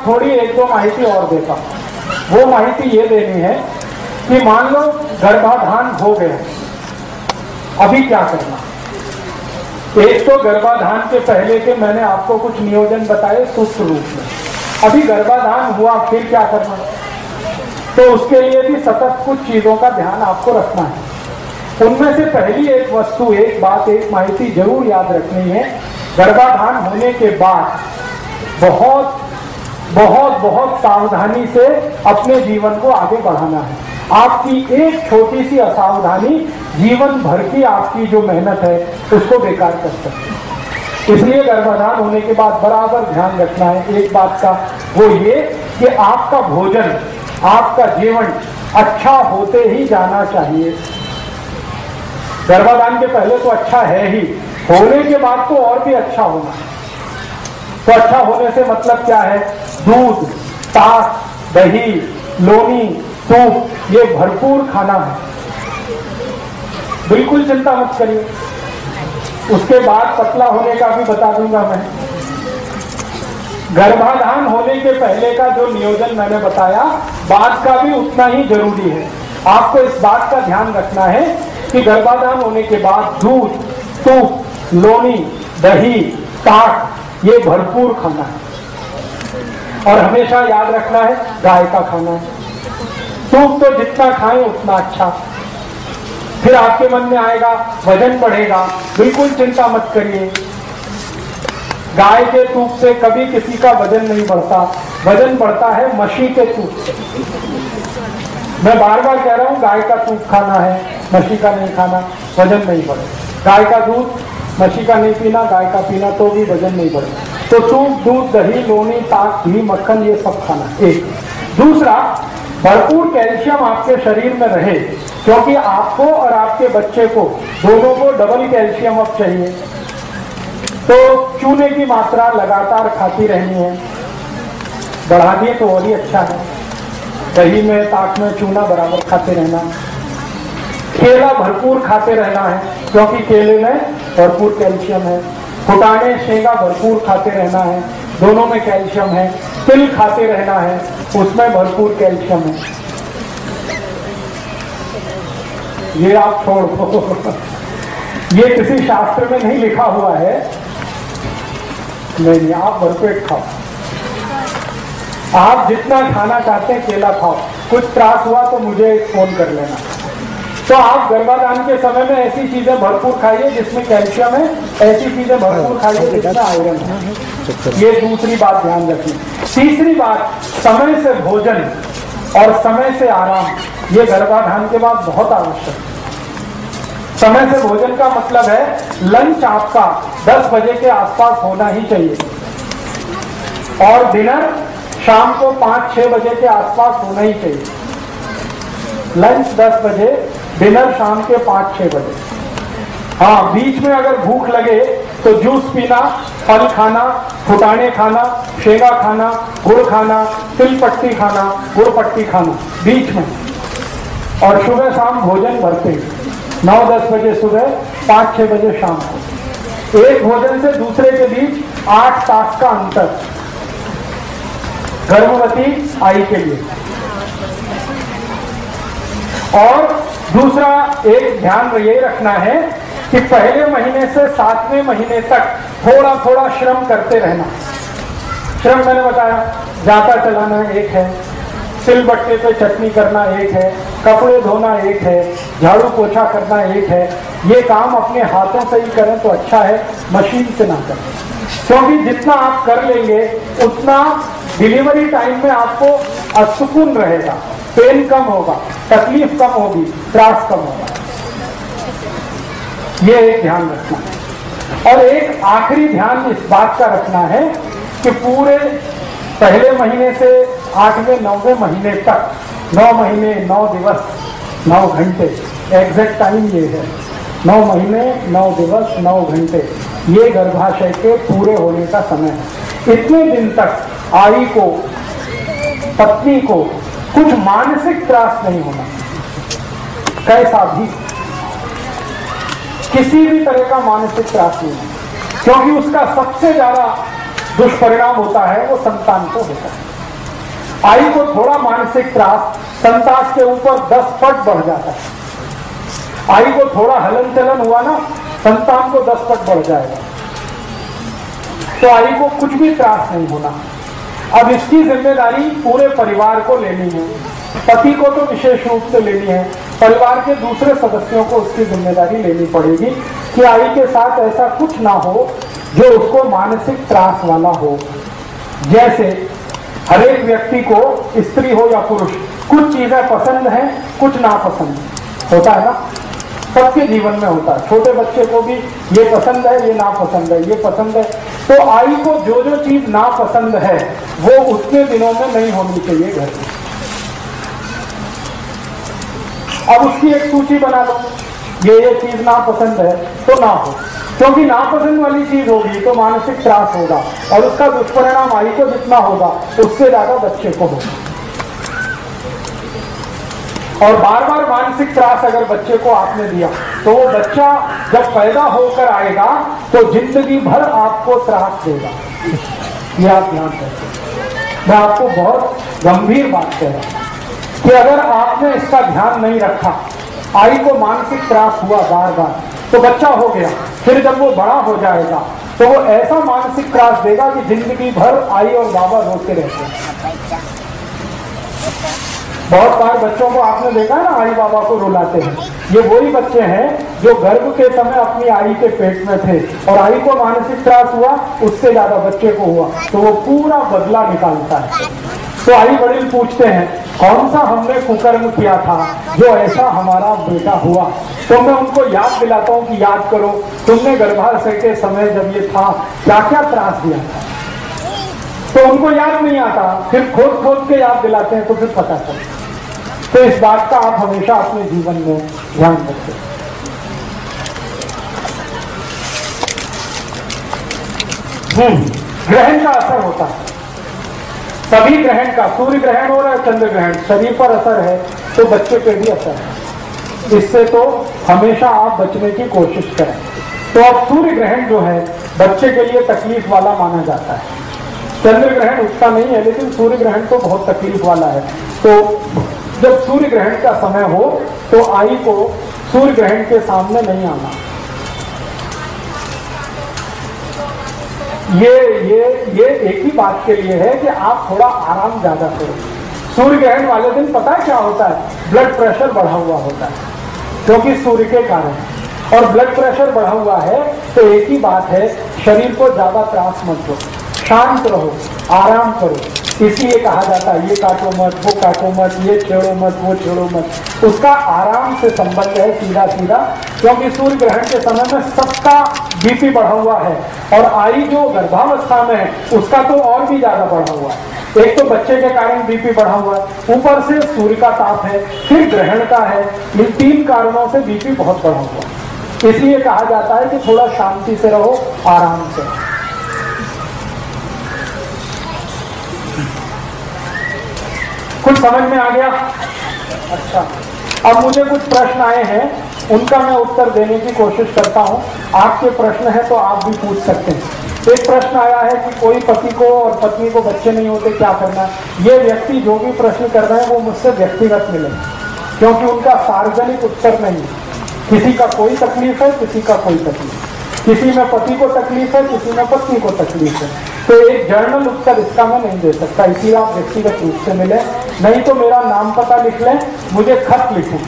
थोड़ी एक दो माहिती और देता हूं। वो माहिती ये देनी है कि मान लो गर्भाधान हो गया, अभी क्या करना। एक तो गर्भाधान के पहले के मैंने आपको कुछ नियोजन बताए सूक्ष्म रूप में। अभी गर्भाधान हुआ, फिर क्या करना, तो उसके लिए भी सतत कुछ चीजों का ध्यान आपको रखना है। उनमें से पहली एक वस्तु, एक बात, एक माहिती जरूर याद रखनी है। गर्भाधान होने के बाद बहुत बहुत बहुत सावधानी से अपने जीवन को आगे बढ़ाना है। आपकी एक छोटी सी असावधानी जीवन भर की आपकी जो मेहनत है उसको बेकार कर सकती है। इसलिए गर्भाधान होने के बाद बराबर ध्यान रखना है एक बात का, वो ये कि आपका भोजन, आपका जीवन अच्छा होते ही जाना चाहिए। गर्भाधान के पहले तो अच्छा है ही, होने के बाद तो और भी अच्छा होना। तो अच्छा होने से मतलब क्या है? दूध, ताक, दही, लोनी, सूप, ये भरपूर खाना है। बिल्कुल चिंता मत करिए। उसके बाद पतला होने का भी बता दूंगा मैं। गर्भाधान होने के पहले का जो नियोजन मैंने बताया, बाद का भी उतना ही जरूरी है। आपको इस बात का ध्यान रखना है कि गर्भाधान होने के बाद दूध, सूप, लोनी, दही, ताक, ये भरपूर खाना है। और हमेशा याद रखना है गाय का खाना है। सूप तो जितना खाएं उतना अच्छा। फिर आपके मन में आएगा वजन बढ़ेगा, बिल्कुल चिंता मत करिए। गाय के सूप से कभी किसी का वजन नहीं बढ़ता। वजन बढ़ता है मछली के सूप से। मैं बार बार कह रहा हूं, गाय का सूप खाना है, मछली का नहीं खाना, वजन नहीं बढ़ेगा। गाय का दूध, मछली का नहीं पीना, गाय का पीना, तो भी वजन नहीं बढ़ेगा। तो सूप, दूध, दही, लोनी, ताक, घी, मक्खन, ये सब खाना। एक दूसरा, भरपूर कैल्शियम आपके शरीर में रहे, क्योंकि आपको और आपके बच्चे को दोनों को डबल कैल्शियम अब चाहिए। तो चूने की मात्रा लगातार खाती रहनी है। बढ़ा दिए तो और ही अच्छा है। दही में, ताक में चूना बराबर खाते रहना। केला भरपूर खाते रहना है, क्योंकि केले में भरपूर कैल्शियम है। फुटाने, शेंगा भरपूर खाते रहना है, दोनों में कैल्शियम है। तिल खाते रहना है, उसमें भरपूर कैल्शियम है। ये आप छोड़ दो, ये किसी शास्त्र में नहीं लिखा हुआ है। नहीं, आप भरपेट खाओ। आप जितना खाना चाहते हैं केला खाओ। कुछ त्रास हुआ तो मुझे फोन कर लेना। तो आप गर्भाधान के समय में ऐसी चीजें भरपूर खाइए जिसमें कैल्शियम है, ऐसी चीजें भरपूर खाइए जिसमें आयरन है। ये दूसरी बात ध्यान रखिए। तीसरी बात, समय से भोजन और समय से आराम, ये गर्भाधान के बाद बहुत आवश्यक है। समय से भोजन का मतलब है लंच आपका 10 बजे के आसपास होना ही चाहिए और डिनर शाम को 5-6 बजे के आसपास होना ही चाहिए। लंच 10 बजे, डिनर शाम के 5-6 बजे। हाँ, बीच में अगर भूख लगे तो जूस पीना, फल खाना, फुटाने खाना, शेंगा खाना, गुड़ खाना, तिल पट्टी खाना, गुड़ पट्टी खाना बीच में। और सुबह शाम भोजन भरते 9-10 बजे सुबह, 5-6 बजे शाम को। एक भोजन से दूसरे के बीच 8 तास का अंतर गर्भवती आई के लिए। और दूसरा एक ध्यान ये रखना है कि पहले महीने से 7वें महीने तक थोड़ा थोड़ा श्रम करते रहना। श्रम मैंने बताया, जाता चलाना एक है, सिलबट्टे पे चटनी करना एक है, कपड़े धोना एक है, झाड़ू पोछा करना एक है। ये काम अपने हाथों से ही करें तो अच्छा है, मशीन से ना करें। क्योंकि जितना आप कर लेंगे उतना डिलीवरी टाइम में आपको असुकून रहेगा, पेन कम होगा, तकलीफ कम होगी, त्रास कम होगा। ये एक ध्यान रखना है। और एक आखिरी ध्यान इस बात का रखना है कि पूरे पहले महीने से 8वें 9वें महीने तक, 9 महीने 9 दिवस 9 घंटे, एग्जैक्ट टाइम ये है। 9 महीने 9 दिवस 9 घंटे, ये गर्भाशय के पूरे होने का समय है। इतने दिन तक आई को, पत्नी को कुछ मानसिक त्रास नहीं होना, कैसा भी, किसी भी तरह का मानसिक त्रास नहीं होना। क्योंकि उसका सबसे ज्यादा दुष्परिणाम होता है वो संतान को होता है। आई को थोड़ा मानसिक त्रास संतान के ऊपर 10 पट बढ़ जाता है। आई को थोड़ा हलन चलन हुआ ना, संतान को 10 पट बढ़ जाएगा। तो आई को कुछ भी त्रास नहीं होना। अब इसकी जिम्मेदारी पूरे परिवार को लेनी है। पति को तो विशेष रूप से लेनी है, परिवार के दूसरे सदस्यों को उसकी जिम्मेदारी लेनी पड़ेगी कि आई के साथ ऐसा कुछ ना हो जो उसको मानसिक त्रास वाला हो। जैसे हर एक व्यक्ति को, स्त्री हो या पुरुष, कुछ चीजें पसंद हैं, कुछ नापसंद होता है ना, सबके जीवन में होता है। छोटे बच्चे को भी ये पसंद है, ये नापसंद है, ये पसंद है। तो आई को जो जो चीज नापसंद है वो उतने दिनों में नहीं होनी चाहिए घर में। अब उसकी एक सूची बना लो, ये चीज नापसंद है तो ना हो, क्योंकि नापसंद वाली चीज होगी तो मानसिक त्रास होगा और उसका दुष्परिणाम आई को जितना होगा उससे ज्यादा बच्चे को होगा। और बार बार मानसिक त्रास अगर बच्चे को आपने दिया तो वो बच्चा जब पैदा होकर आएगा तो जिंदगी भर आपको त्रास देगा। ये आप ध्यान रखें। मैं आपको बहुत गंभीर बात कह रहा हूं कि अगर आपने इसका ध्यान नहीं रखा, आई को मानसिक त्रास हुआ बार बार, तो बच्चा हो गया, फिर जब वो बड़ा हो जाएगा तो वो ऐसा मानसिक त्रास देगा कि जिंदगी भर आई और बाबा रोते रहते हैं। बहुत बार बच्चों को आपने देखा है ना, आई बाबा को रुलाते हैं। ये वही बच्चे हैं जो गर्भ के समय अपनी आई के पेट में थे और आई को मानसिक त्रास हुआ, उससे ज्यादा बच्चे को हुआ, तो वो पूरा बदला निकालता है। तो आई वडील पूछते हैं कौन सा हमने कुकर्म किया था जो ऐसा हमारा बेटा हुआ। तो मैं उनको याद दिलाता हूँ कि याद करो तुमने गर्भाशय के समय जब ये था क्या क्या त्रास दिया था। तो उनको याद नहीं आता, फिर खोद खोद के याद दिलाते हैं तो फिर पता चलता। तो इस बात का आप हमेशा अपने जीवन में ध्यान रखें। ग्रहण का असर होता है, सभी ग्रहण का, सूर्य ग्रहण हो रहा है, चंद्र ग्रहण, शरीर पर असर है तो बच्चे पे भी असर है। इससे तो हमेशा आप बचने की कोशिश करें। तो अब सूर्य ग्रहण जो है बच्चे के लिए तकलीफ वाला माना जाता है। चंद्र ग्रहण उतना नहीं है लेकिन सूर्य ग्रहण तो बहुत तकलीफ वाला है। तो जब सूर्य ग्रहण का समय हो तो आई को सूर्य ग्रहण के सामने नहीं आना। ये एक ही बात के लिए है कि आप थोड़ा आराम ज्यादा करो। सूर्य ग्रहण वाले दिन पता है क्या होता है, ब्लड प्रेशर बढ़ा हुआ होता है क्योंकि सूर्य के कारण, और ब्लड प्रेशर बढ़ा हुआ है तो एक ही बात है, शरीर को ज्यादा त्रास मत दो, शांत रहो, आराम करो। इसलिए कहा जाता है ये काटो मत, वो काटो मत, ये छेड़ो मत, वो छेड़ो मत। उसका आराम से संबंध है सीधा सीधा, क्योंकि सूर्य ग्रहण के समय में सबका बीपी बढ़ा हुआ है और आई जो गर्भावस्था में है उसका तो और भी ज्यादा बढ़ा हुआ है। एक तो बच्चे के कारण बीपी बढ़ा हुआ है, ऊपर से सूर्य का ताप है, फिर ग्रहण का है। इन 3 कारणों से बीपी बहुत बढ़ा हुआ है। इसलिए कहा जाता है कि थोड़ा शांति से रहो, आराम से। कुछ समझ में आ गया? अच्छा, अब मुझे कुछ प्रश्न आए हैं, उनका मैं उत्तर देने की कोशिश करता हूं। आपके प्रश्न है तो आप भी पूछ सकते हैं। एक प्रश्न आया है कि कोई पति को और पत्नी को बच्चे नहीं होते, क्या करना? ये व्यक्ति जो भी प्रश्न कर रहे हैं वो मुझसे व्यक्तिगत मिले, क्योंकि उनका सार्वजनिक उत्तर नहीं है। किसी का कोई तकलीफ है, किसी का कोई तकलीफ, किसी में पति को तकलीफ है, किसी में पत्नी को तकलीफ है। तो एक जर्नल उत्तर इसका मैं नहीं दे सकता, इसलिए आप व्यक्तिगत रूप से मिले। नहीं तो मेरा नाम पता लिख लें, मुझे खत लिखें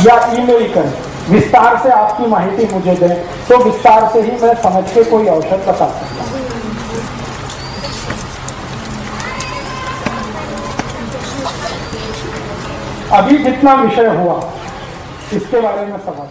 या ईमेल करें, विस्तार से आपकी माहिती मुझे दें, तो विस्तार से ही मैं समझ के कोई औषध बता सकता हूँ। अभी जितना विषय हुआ इसके बारे में समझ